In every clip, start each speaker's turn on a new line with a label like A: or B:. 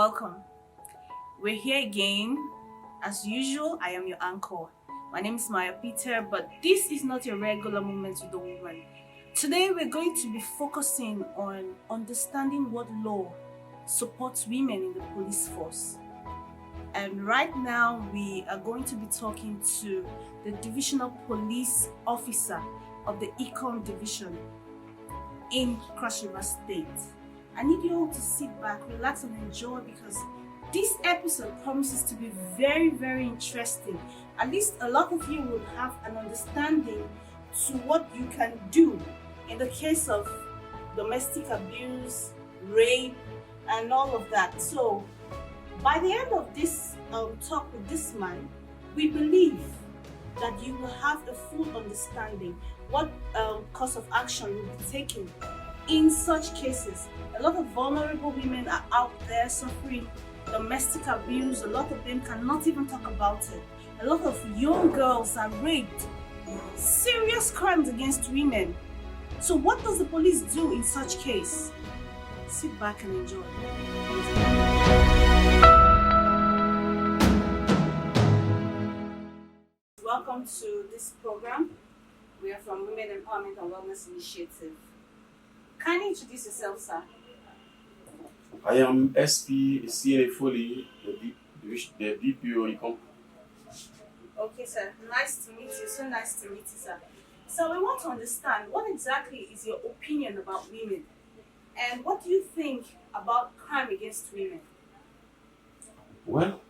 A: Welcome. We're here again. As usual, I am your anchor. My name is Maya Peter, but this is not your regular moment with the woman. Today, we're going to be focusing on understanding what law supports women in the police force. And right now, we are going to be talking to the Divisional Police Officer of the Econ Division in Cross River State. I need you all to sit back, relax, and enjoy because this episode promises to be very, very interesting. At least a lot of you will have an understanding to what you can do in the case of domestic abuse, rape, and all of that. So, by the end of this talk with this man, we believe that you will have a full understanding what course of action will be taken in such cases. A lot of vulnerable women are out there suffering domestic abuse. A lot of them cannot even talk about it. A lot of young girls are raped. Serious crimes against women. So what does the police do in such case? Sit back and enjoy. Welcome to this program. We are from Women Empowerment and Wellness Initiative. Kindly introduce yourself, sir.
B: I am SP CNA Foley, the DPO Econ.
A: Okay, sir. Nice to meet you. So nice to meet you, sir. So we want to understand what exactly is your opinion about women, and what do you think about crime against women?
B: Well,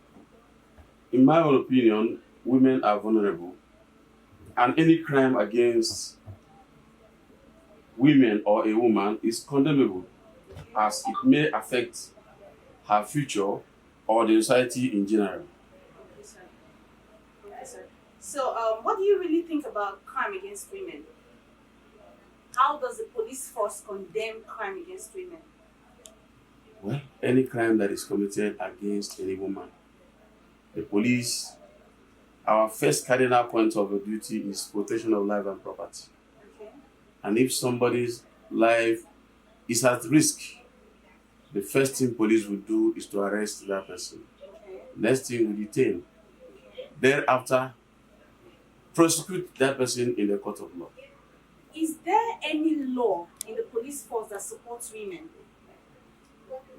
B: in my own opinion, women are vulnerable, and any crime against women or a woman is condemnable, as it may affect her future or the society in general.
A: Okay, sir. Okay, sir. So, what do you really think about crime against women? How does the police force condemn crime against women?
B: Well, any crime that is committed against any woman, the police, our first cardinal point of duty is protection of life and property.
A: Okay.
B: And if somebody's life is at risk, the first thing police will do is to arrest that person.
A: Okay.
B: Next thing, we detain. Thereafter, prosecute that person in the court of law.
A: Is there any law in the police force that supports women?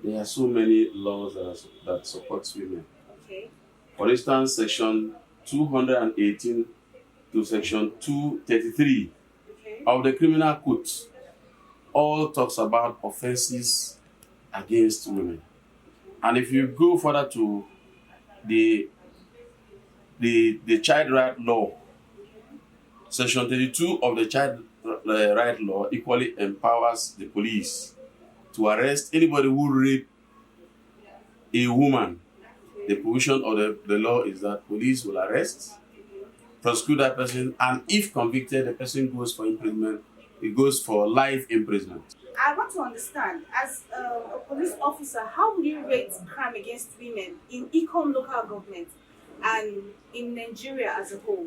B: There are so many laws that support women.
A: Okay.
B: For instance, Section 218 to Section 233
A: Okay.
B: of the Criminal Code all talks about offenses against women. And if you go further to the child right law, Section 32 of the child right law equally empowers the police to arrest anybody who rape a woman. The provision of the law is that police will arrest, prosecute that person, and if convicted, the person goes for imprisonment. It goes for life imprisonment.
A: I want to understand, as a police officer, how will you rate crime against women in Econ local government and in Nigeria as a whole?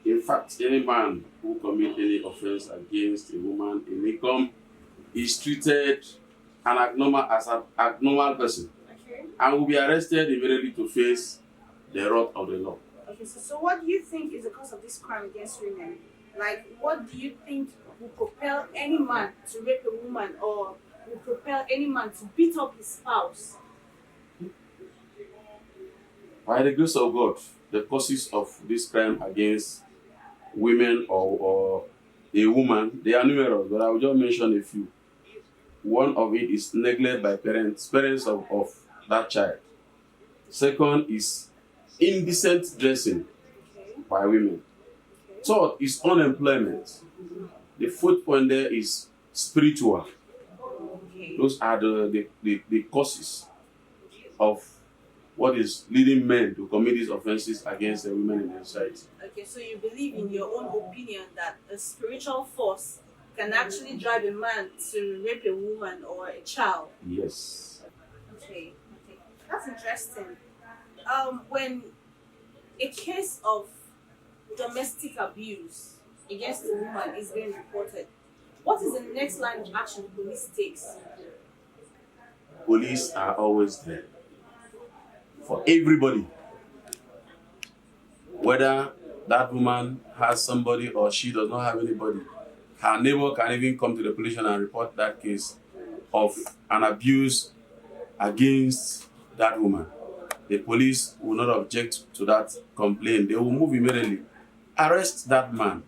B: In fact, any man who commits any offense against a woman in Econ is treated as an abnormal person,
A: Okay.
B: and will be arrested immediately to face the wrath of the law.
A: Okay, so what do you think is the cause of this crime against women? Like, what do you think will propel any man to rape a woman, or will propel any man to beat up his spouse?
B: By the grace of God, the causes of this crime against women or a woman, they are numerous, but I will just mention a few. One of it is neglect by parents of that child. Second is indecent dressing
A: Okay.
B: by women.
A: Okay.
B: Third is unemployment. The fourth point there is spiritual.
A: Okay.
B: Those are the causes of what is leading men to commit these offenses against the women in the society.
A: Okay, so you believe, in your own opinion, that a spiritual force can actually drive a man to rape a woman or a child?
B: Yes.
A: Okay, okay, that's interesting. When a case of domestic abuse against a woman is being reported, what is the next line of action the police takes?
B: Police are always there. for everybody. Whether that woman has somebody or she does not have anybody, her neighbor can even come to the police station and report that case of an abuse against that woman. The police will not object to that complaint. They will move immediately, arrest that man,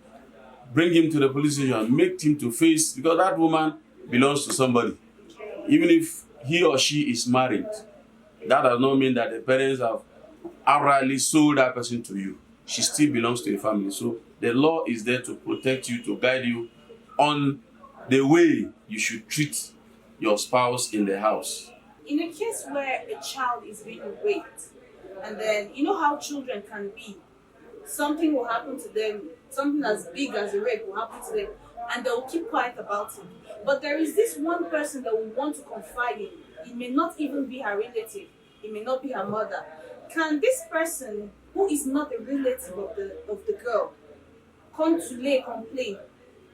B: bring him to the police station, make him to face, because that woman belongs to somebody. Even if he or she is married, that does not mean that the parents have outrightly sold that person to you. She still belongs to a family. So the law is there to protect you, to guide you on the way you should treat your spouse in the house.
A: In a case where a child is being raped, and then you know how children can be, something will happen to them, something as big as a rape will happen to them, and they'll keep quiet about it. But there is this one person that will want to confide in. It may not even be her relative, it may not be her mother. Can this person, who is not a relative of the girl, come to lay a complaint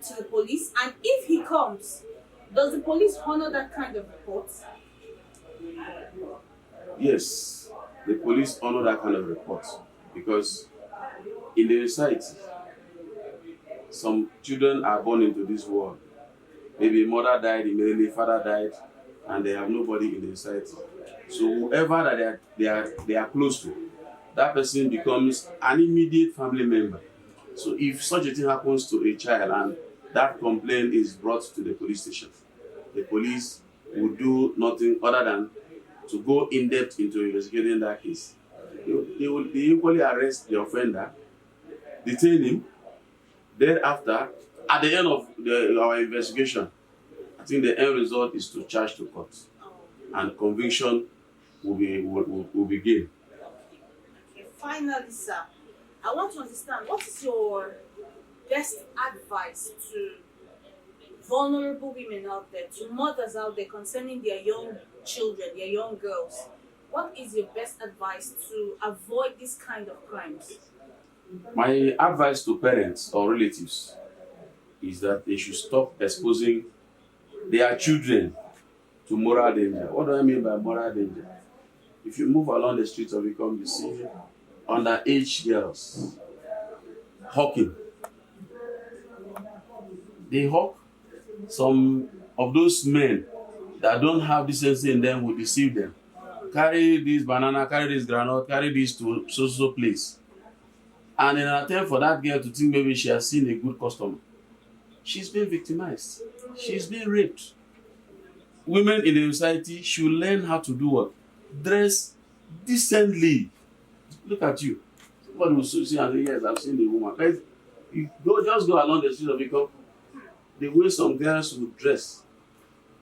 A: to the police? And if he comes, does the police honor that kind of report?
B: Yes, the police honor that kind of report, because in the society, some children are born into this world. Maybe mother died immediately, father died, and they have nobody in the society. So whoever that they are close to, that person becomes an immediate family member. So if such a thing happens to a child and that complaint is brought to the police station, the police will do nothing other than to go in depth into investigating that case. They equally arrest the offender, detain him. Thereafter, at the end of our investigation, I think the end result is to charge to court, and conviction will begin.
A: Okay, finally, sir, I want to understand, what is your best advice to vulnerable women out there, to mothers out there concerning their young children, their young girls? What is your best advice to avoid this kind of crimes?
B: My advice to parents or relatives is that they should stop exposing their children to moral danger. What do I mean by moral danger? If you move along the streets of Ikom, you see underage girls hawking. They hawk. Some of those men that don't have decency in them will deceive them. Carry this banana, carry this granite, carry this to so place. And in an attempt for that girl to think maybe she has seen a good customer, she's been victimized. She's been raped. Women in the society should learn how to do what? Dress decently. Look at you. Somebody will see and say, yes, I've seen the woman. But you just go along the street of Ikom, the way some girls would dress,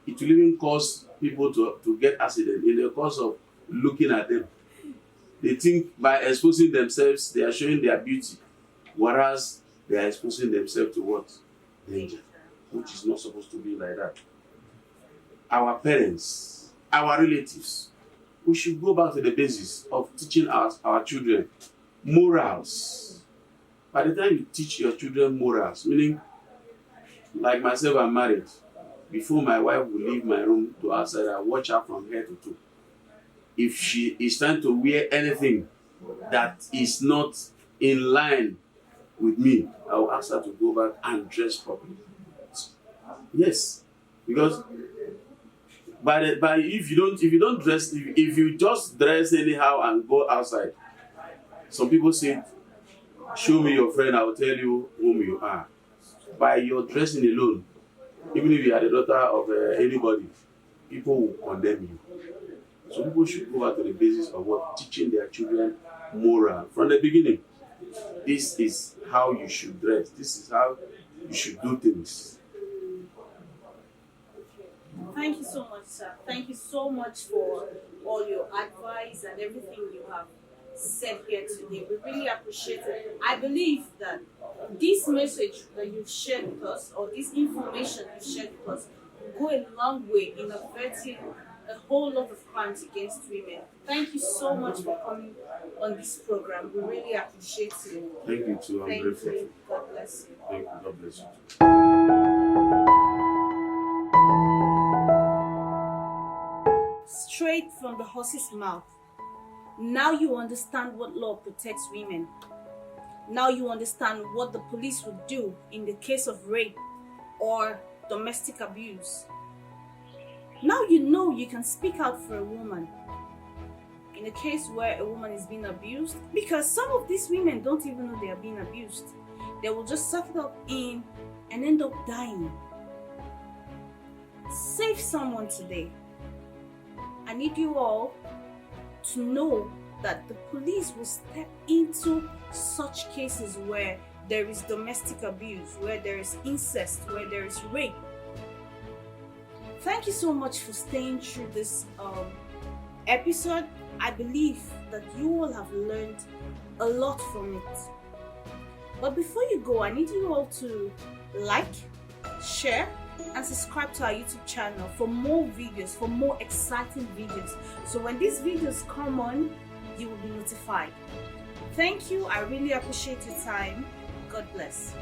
B: it will even cause people to get accident in the course of looking at them. They think by exposing themselves, they are showing their beauty, whereas they are exposing themselves to what? Danger, which is not supposed to be like that. Our parents, our relatives, we should go back to the basis of teaching our children morals. By the time you teach your children morals, meaning, like myself, I'm married. Before my wife will leave my room to outside, I watch her from head to toe. If she is trying to wear anything that is not in line with me, I will ask her to go back and dress properly. Yes, because if you just dress anyhow and go outside, some people say, show me your friend, I will tell you whom you are. By your dressing alone, even if you are the daughter of anybody, people will condemn you. So people should go back to the basis of what? Teaching their children moral from the beginning. This is how you should dress. This is how you should do things.
A: Thank you so much, sir. Thank you so much for all your advice and everything you have said here today. We really appreciate it. I believe that this message that you've shared with us, or this information you've shared with us, will go a long way in averting a whole lot of crimes against women. Thank you so much for coming on this program. We really appreciate it.
B: Thank you too. I'm grateful.
A: You. God bless you.
B: Thank you. God bless you too.
A: Straight from the horse's mouth. Now you understand what law protects women. Now you understand what the police would do in the case of rape or domestic abuse. Now you know you can speak out for a woman in a case where a woman is being abused, because some of these women don't even know they are being abused. They will just suck it up in and end up dying. Save someone today. I need you all to know that the police will step into such cases where there is domestic abuse, where there is incest, where there is rape. Thank you so much for staying through this episode. I believe that you all have learned a lot from it. But before you go, I need you all to like, share, and subscribe to our YouTube channel for more videos, for more exciting videos. So when these videos come on, you will be notified. Thank you. I really appreciate your time. God bless.